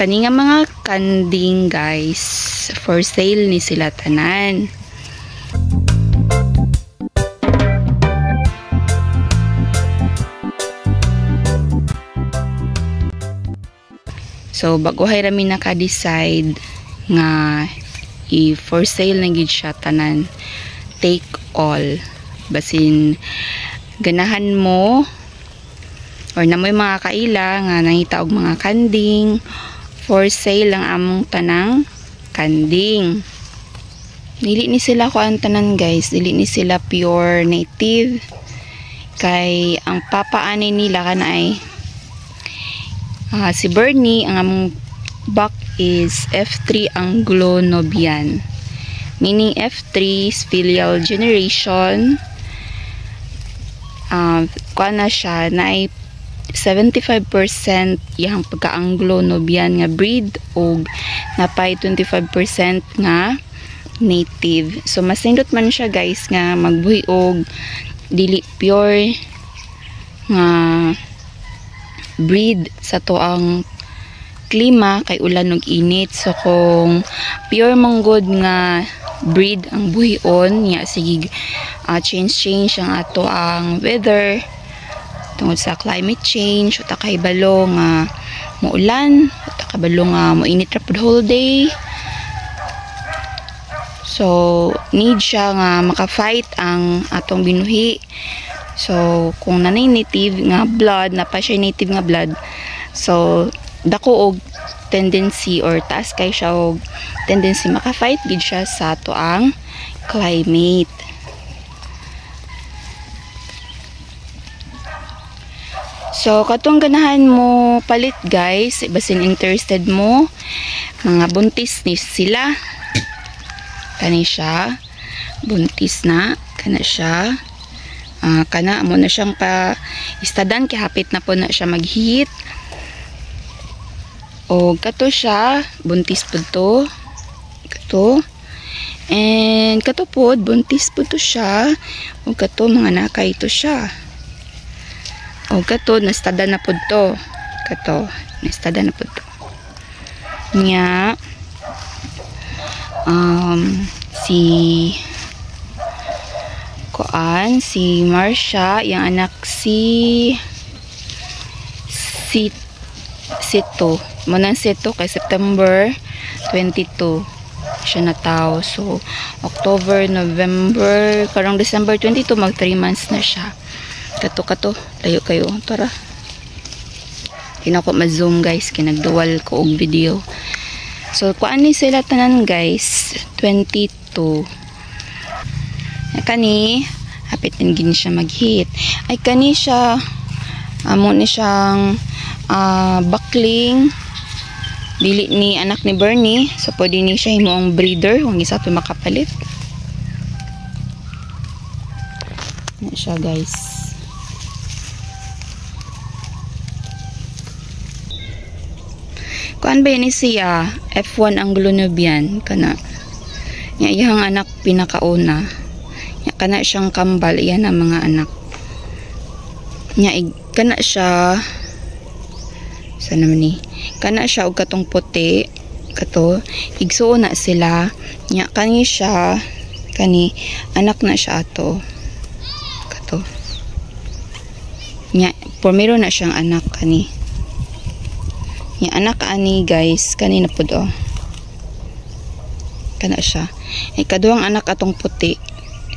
kani nga mga kanding guys, for sale ni sila tanan. So baguhay rami naka-decide nga i-for sale na gid siya tanan, take all. Basin ganahan mo or na may mga kaila nga nangita og mga kanding, for sale ang among tanang kanding. Dili ni sila kuan tanan guys, dili ni sila pure native, kay ang papaani nila kanay si Bernie. Ang among buck is F3 Anglo-Nubian, meaning F3 is filial generation. Kuan na siya na 75% yang pagka-Anglo-Nubian nga breed og napay 25% nga native. So masindot man siya guys nga magbuhi og dili pure nga breed sa to ang klima kay ulan ug init. So kung pure manggod nga breed ang buhion nya sige change ang ato ang weather tungod sa climate change, uta kay balo nga muulan, uta kay balo nga moinit ra pud whole day. So need siya nga maka-fight ang atong binuhi. So kung nanay native nga blood, na pa siya native nga blood, so dako og tendency or taas kay siya og tendency maka-fight gid siya sa ato ang climate. So katong ganahan mo palit guys, basin interested mo, mga buntis ni sila, kani siya buntis na kana siya. Kana mo na siyang pa istadan kay hapit na po na siya mag-heat. O kato siya buntis pud to, kato, and kato pod buntis pud to siya, o kato mga nakay to siya. O kato nastada na pod to, kato nastada na pod to nya. Si Marsha, yung anak si Sito manang Sito kay September 22 siya na tao. So October, November, karong December 22 mag 3 months na siya. Kato layo kayo, tara. Kinako ma-zoom guys, kinagduwal ko og video. So kuan ni sila tanan guys, 22. Kani hapit din gini siya mag-heat. Ay kani siya amo ni siyang bakling, dili ni anak ni Bernie, so pwede ni siya himoong breeder kung isa to makapalit. Na siya guys. Kuan ba ni siya F1 Anglo-Nubian kana. Nya iyang anak pinakauna. Nya kana siyang kambal, iyan ang mga anak. Nya kana siya sana man ni. Kana siya og katong puti, kato igsuon na sila. Nya kani siya kani anak na siya ato. Kato. Nya primero na siyang anak kani. Yung anak ani guys, kanina po do. Kana siya. Ikaduhang anak atong puti.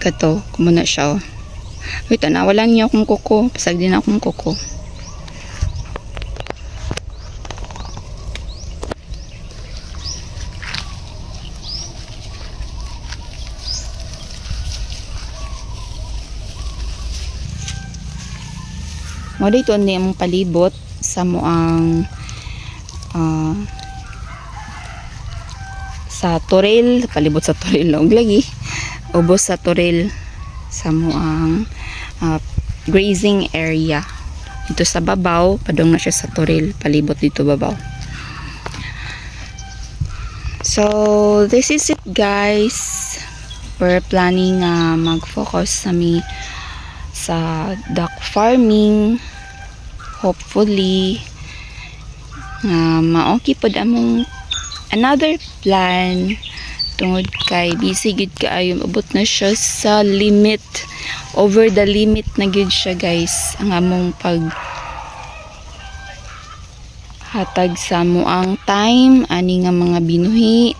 Kato, kumuna siya. Oh. Wait, nawalan niya akong kuko. Pasag din akong kuko. Mo dito ni among palibot sa moang sa Toril, palibot sa Toril og lagi ubos sa Toril sa moang grazing area dito sa babaw, padong na siya sa Toril, palibot dito babaw. So this is it guys, we're planning mag-focus kami sa duck farming. Hopefully nga maoki pod among another plan tungod kay busy gid kaayo, abot na siya sa limit, over the limit na gid siya guys ang among pag hatag sa muang time ani nga mga binuhi.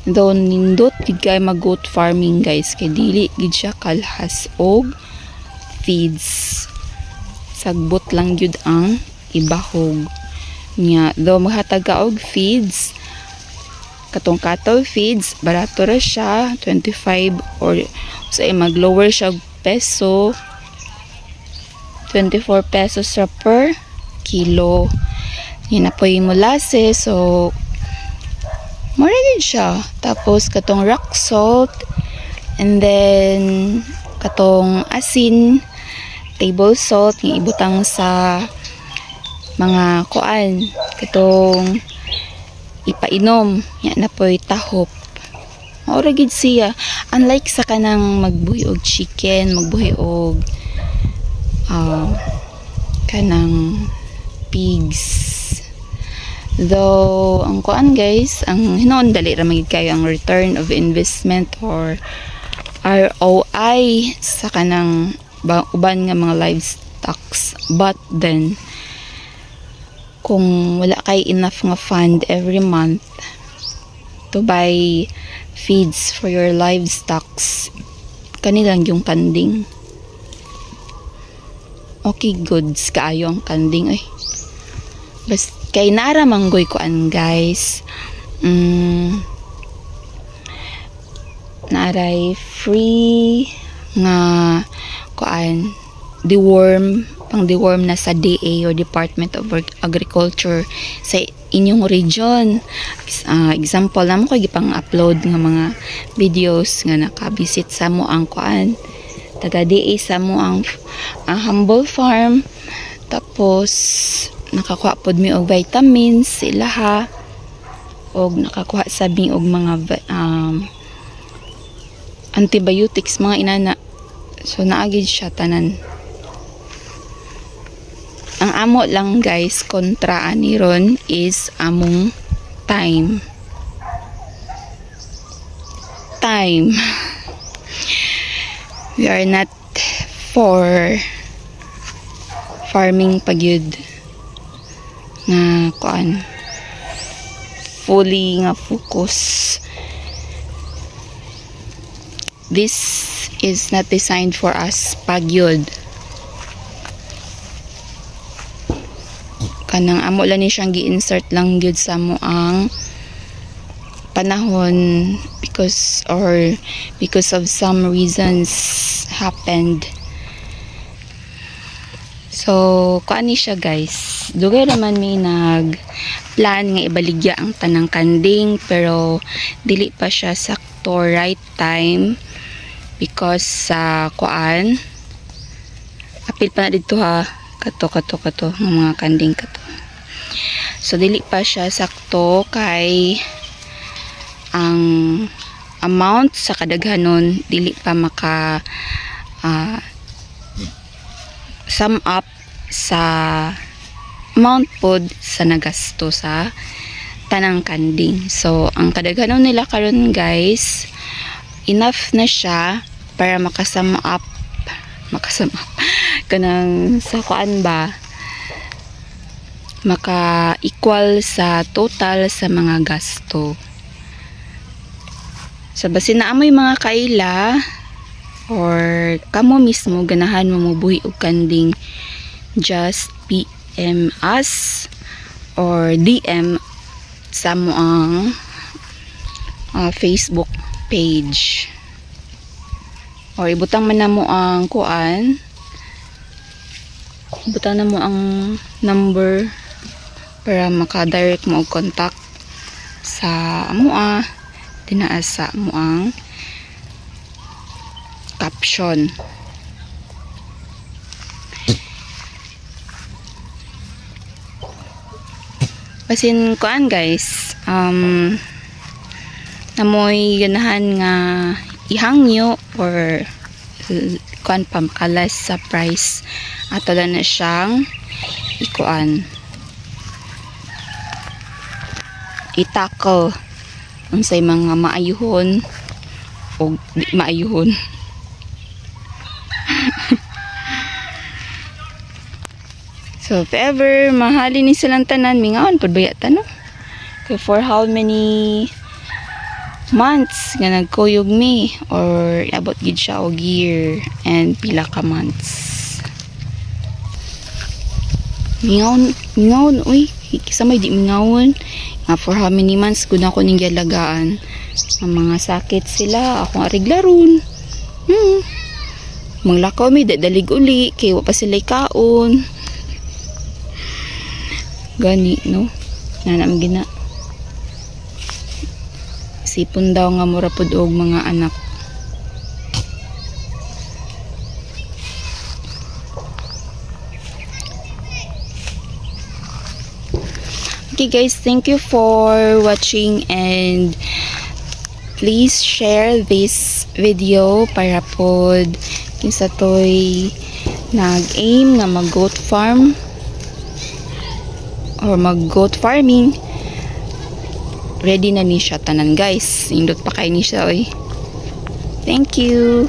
Daw nindot gid kay mag goat farming guys kay dili gid siya kalhas og feeds, sagbot lang gyud ang ibahog nya. Daw maghatag ka og feeds, katong cattle feeds barato ra siya 25 or say mag-lower siya peso, 24 pesos ra per kilo. Yan na po yung molasses, so mura din siya. Tapos katong rock salt, and then katong asin, table salt yung ibutang sa mga kuan, katong ipainom. Yan na po yung tahop. Maura gid siya, unlike sa kanang magbuhi og chicken, magbuhi og kanang pigs. Though ang kuan guys, ang hinoon dali ra magid kayo ang return of investment or ROI sa kanang uban nga mga livestocks. But then kung wala kay enough nga fund every month to buy feeds for your livestocks, kanilang yung kanding. Okay, goods kaayo ang kanding ay. Bas kay nara manggoy kuan guys. Naray free nga kuan deworm, pang deworm na sa DA o Department of Agriculture sa inyong region. Example namo kay gipang upload nga mga videos nga nakabisit sa mo ang kuan taga DA sa mo ang humble farm, tapos nakakuha pod mi og vitamins sila ha, og nakakuha sabi og mga antibiotics mga inana. So naagid siya tanan. Ang amo lang guys kontra ani ron is among time. We are not for farming pagyud nga kuan fully nga focus. This is not designed for us pagyud. Kanang amo lang ni siyang gi-insert lang gyud sa mo ang panahon because of some reasons happened. So kuan ni siya guys, dugay naman may nag plan nga ibaligya ang tanang kanding pero dili pa siya sakto right time because sa kuan apil pa na dito ha, kato ng mga kanding kato. So dili pa siya sakto kay ang amount sa kadaghanon dili pa maka sum up sa amount pod sa nagasto sa tanang kanding. So ang kadaghanon nila karon guys enough na siya para makasum up kanang sa kuan ba, maka equal sa total sa mga gasto. So basin na amoy mga kaila or kamo mismo ganahan mo mubuhi og kanding, just PM us or DM sa mo ang Facebook page or ibutang man na mo ang kuan, ibutang na mo ang number para maka-direct mo og contact sa amoa tinaas sa mo ang caption. Basin kuan guys, namoy ganahan nga ihangyo or kuan pa makalas sa price ato lang na siyang ikuan i-tackle unsay mga maayuhon o di maayuhon. So if ever mahalin ni silang tanan, mingaon pud baya ta no. Kay for how many months nga nagkuyog mi, or abot gid siya og year and pila ka months. Mingaon, uy, kisa may di mingawon nga for how many months gud ako ning gyalagaan. Ang mga sakit sila, akong ariglaron. Manglakaw mi dalig uli kay wa pa sila kaon. Gani no, nanam gina. Sipon daw nga mura pud og mga anak. Okay guys, thank you for watching, and please share this video para pod kinsa toy nag-aim nga mag-goat farm or mag-goat farming. Ready na ni siya tanan guys. Indot pa kay ni siya oy. Thank you.